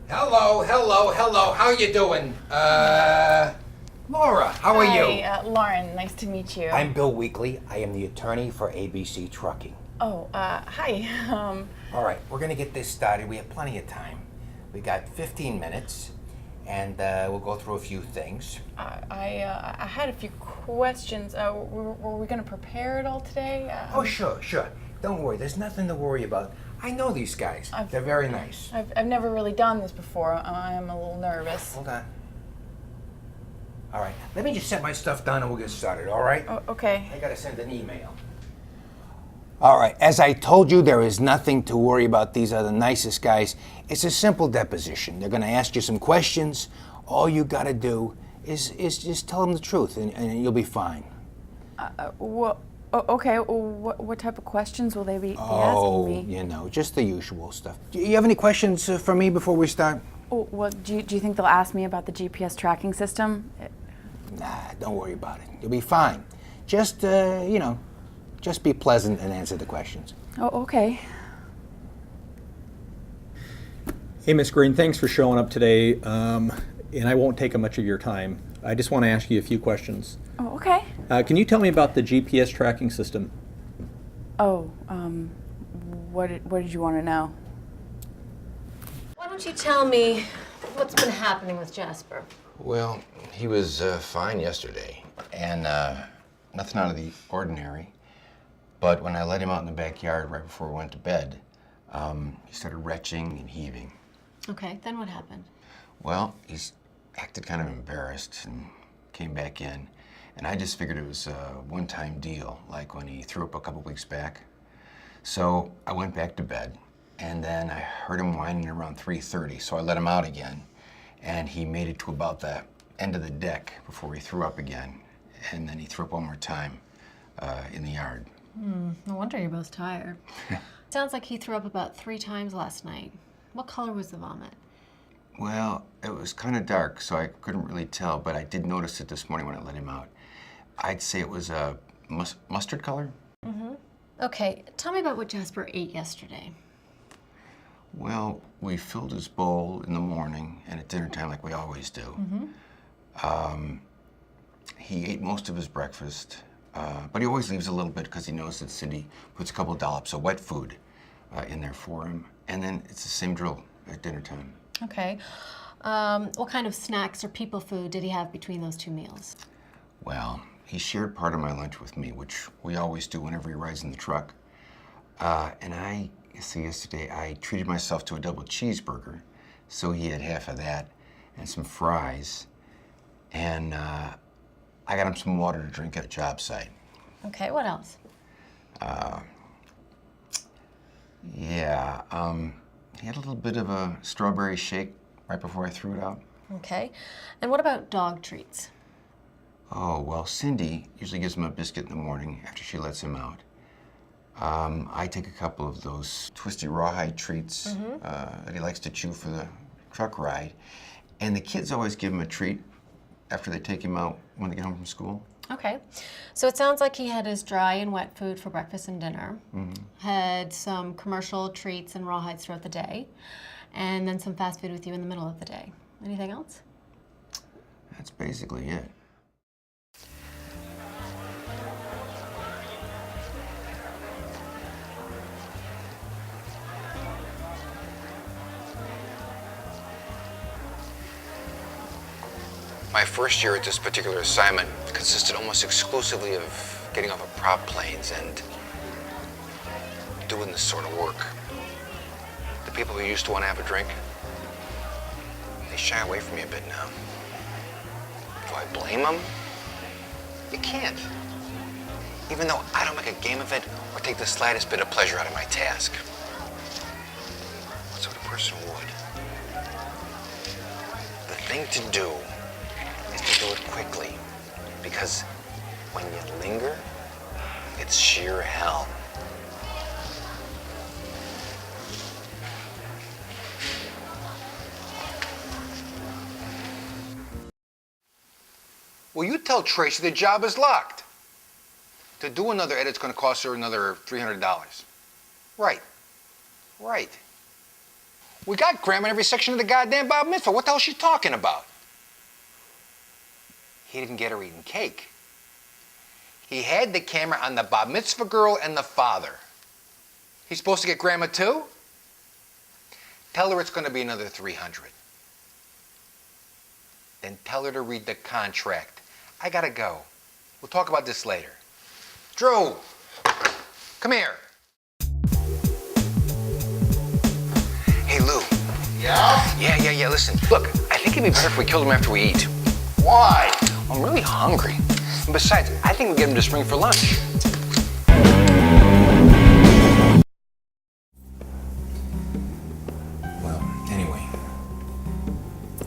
Hello. How you doing? Laura, how are you? Hi, Lauren. Nice to meet you. I'm Bill Weekly. I am the attorney for ABC Trucking. Oh, hi. All right, we're gonna get this started. We have plenty of time. We got 15 minutes, and we'll go through a few things. I had a few questions. Were we going to prepare it all today? Oh, sure. Don't worry. There's nothing to worry about. I know these guys. They're very nice. I've never really done this before. I'm a little nervous. Hold on. All right, let me just set my stuff down and we'll get started, all right? Oh, okay. I gotta send an email. All right, as I told you, there is nothing to worry about. These are the nicest guys. It's a simple deposition. They're gonna ask you some questions. All you gotta do is just tell them the truth and you'll be fine. Okay. What type of questions will they be asking me? You know, just the usual stuff. Do you have any questions for me before we start? Oh, well, do you think they'll ask me about the GPS tracking system? Nah, don't worry about it. You'll be fine. Just, just be pleasant and answer the questions. Oh, okay. Hey, Miss Green, thanks for showing up today, and I won't take much of your time. I just want to ask you a few questions. Oh, okay. Can you tell me about the GPS tracking system? Oh, what did you want to know? Why don't you tell me what's been happening with Jasper? Well, he was fine yesterday, and nothing out of the ordinary. But when I let him out in the backyard right before we went to bed, he started retching and heaving. Okay, then what happened? Well, he's acted kind of embarrassed and came back in. And I just figured it was a one-time deal, like when he threw up a couple weeks back. So I went back to bed, and then I heard him whining around 3:30, so I let him out again. And he made it to about the end of the deck before he threw up again. And then he threw up one more time in the yard. No wonder you're both tired. Sounds like he threw up about 3 times last night. What color was the vomit? Well, it was kind of dark, so I couldn't really tell, but I did notice it this morning when I let him out. I'd say it was a mustard color. Okay, tell me about what Jasper ate yesterday. Well, we filled his bowl in the morning and at dinner time like we always do. He ate most of his breakfast, but he always leaves a little bit because he knows that Cindy puts a couple dollops of wet food in there for him. And then it's the same drill at dinner time. Okay. What kind of snacks or people food did he have between those 2 meals? Well, he shared part of my lunch with me, which we always do whenever he rides in the truck. And yesterday I treated myself to a double cheeseburger, so he had half of that and some fries. And I got him some water to drink at a job site. Okay, what else? He had a little bit of a strawberry shake right before I threw it out. Okay. And what about dog treats? Oh, well, Cindy usually gives him a biscuit in the morning after she lets him out. I take a couple of those twisty rawhide treats that he likes to chew for the truck ride. And the kids always give him a treat after they take him out when they get home from school. Okay. So it sounds like he had his dry and wet food for breakfast and dinner, had some commercial treats and rawhides throughout the day, and then some fast food with you in the middle of the day. Anything else? That's basically it. My first year at this particular assignment consisted almost exclusively of getting off of prop planes and doing this sort of work. The people who used to want to have a drink, they shy away from me a bit now. Do I blame them? You can't. Even though I don't make a game of it or take the slightest bit of pleasure out of my task. What sort of person would? The thing to do is to do it quickly, because when you linger, it's sheer hell. Well, you tell Tracy the job is locked. To do another edit's going to cost her another $300. Right. We got Grandma in every section of the goddamn bar mitzvah. What the hell is she talking about? He didn't get her eating cake. He had the camera on the bar mitzvah girl and the father. He's supposed to get Grandma too? Tell her it's going to be another 300. Then tell her to read the contract. I gotta go. We'll talk about this later. Drew, come here. Hey, Lou. Yeah? Yeah, listen. Look, I think it'd be better if we killed him after we eat. Why? I'm really hungry. And besides, I think we'll get him to spring for lunch. Well, anyway,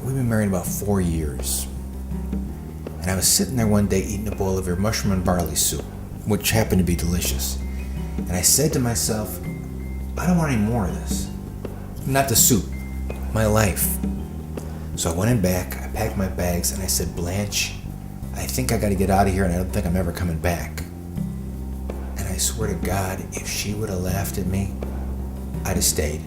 we've been married about 4 years. And I was sitting there one day eating a bowl of her mushroom and barley soup, which happened to be delicious. And I said to myself, I don't want any more of this. Not the soup, my life. So I went in back, I packed my bags, and I said, Blanche, I think I gotta get out of here and I don't think I'm ever coming back. And I swear to God, if she would have laughed at me, I'd have stayed.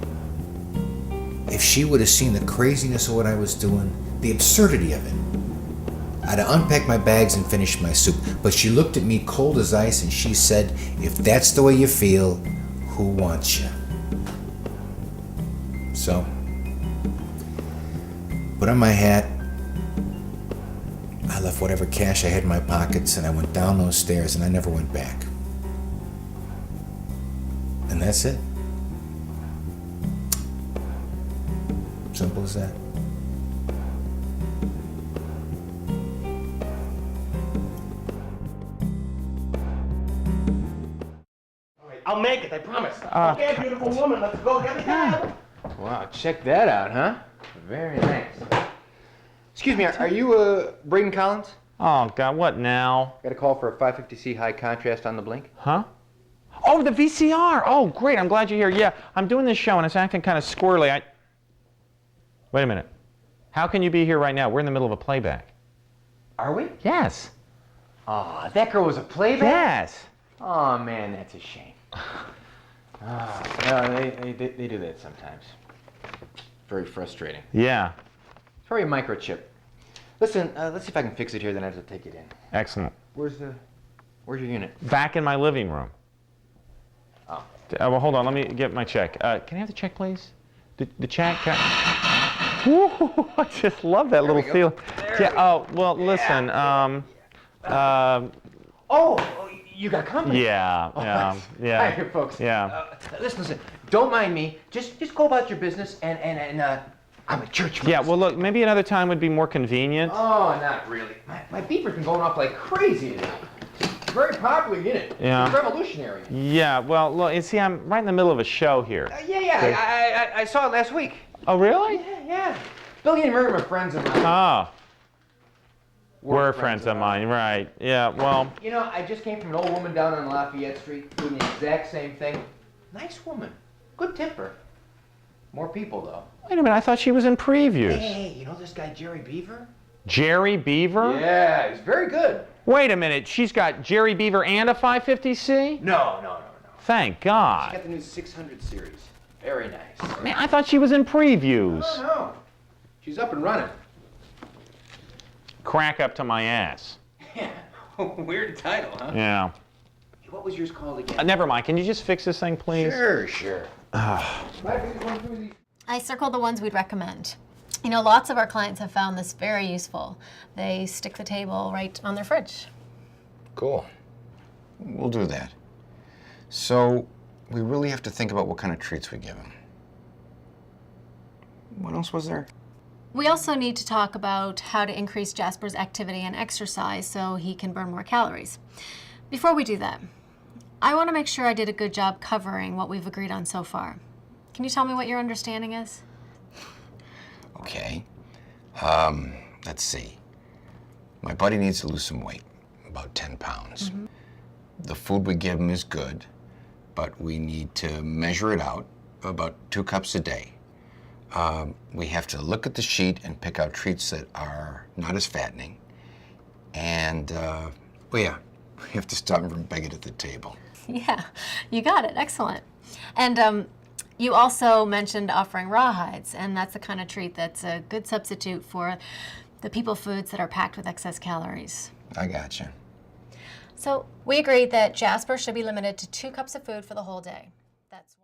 If she would have seen the craziness of what I was doing, the absurdity of it, I'd have unpacked my bags and finished my soup. But she looked at me cold as ice and she said, if that's the way you feel, who wants you? So, put on my hat, I left whatever cash I had in my pockets and I went down those stairs and I never went back. And that's it. Simple as that. I'll make it, I promise. Okay, beautiful woman, let's go get the cab. Wow, check that out, huh? Very nice. Excuse me, are you Braden Collins? Oh, God, what now? Got a call for a 550C high contrast on the blink? Huh? Oh, the VCR! Oh, great, I'm glad you're here. Yeah, I'm doing this show and it's acting kind of squirrely. Wait a minute. How can you be here right now? We're in the middle of a playback. Are we? Yes. Aw, that girl was a playback? Yes. Oh man, that's a shame. No, they do that sometimes. Very frustrating. Yeah. It's probably a microchip. Listen, let's see if I can fix it here, then I have to take it in. Excellent. Where's your unit? Back in my living room. Oh. Well, hold on, let me get my check. Can I have the check, please? The check? Woo, I just love that little feel. Yeah, oh, well, listen, Oh, you got company? yeah, yeah. Hi, folks. Yeah. Listen, don't mind me. Just go about your business, and I'm a church mouse. Yeah, well, look, maybe another time would be more convenient. Oh, not really. My beeper's been going off like crazy today. It's very popular unit. Yeah. It's revolutionary. Yeah, well, look, you see, I'm right in the middle of a show here. I saw it last week. Oh, really? Yeah. Billy and Miriam are friends of mine. Oh. We're friends of mine, right. Yeah, well. You know, I just came from an old woman down on Lafayette Street doing the exact same thing. Nice woman. Good temper. More people, though. Wait a minute, I thought she was in previews. Hey, you know this guy Jerry Beaver? Jerry Beaver? Yeah, he's very good. Wait a minute, she's got Jerry Beaver and a 550C? No. Thank She God. got the new 600 series. Very nice. Man, I thought she was in previews. No. She's up and running. Crack up to my ass. Yeah. Weird title, huh? Yeah. What was yours called again? Never mind, can you just fix this thing, please? Sure. I circled the ones we'd recommend. You know, lots of our clients have found this very useful. They stick the table right on their fridge. Cool. We'll do that. So, we really have to think about what kind of treats we give him. What else was there? We also need to talk about how to increase Jasper's activity and exercise so he can burn more calories. Before we do that, I want to make sure I did a good job covering what we've agreed on so far. Can you tell me what your understanding is? Okay. Let's see. My buddy needs to lose some weight, about 10 pounds. Mm-hmm. The food we give him is good, but we need to measure it out, about 2 cups a day. We have to look at the sheet and pick out treats that are not as fattening. And, we have to stop him from begging at the table. Yeah, you got it. Excellent. And You also mentioned offering rawhides, and that's the kind of treat that's a good substitute for the people foods that are packed with excess calories. I gotcha. So we agreed that Jasper should be limited to 2 cups of food for the whole day. That's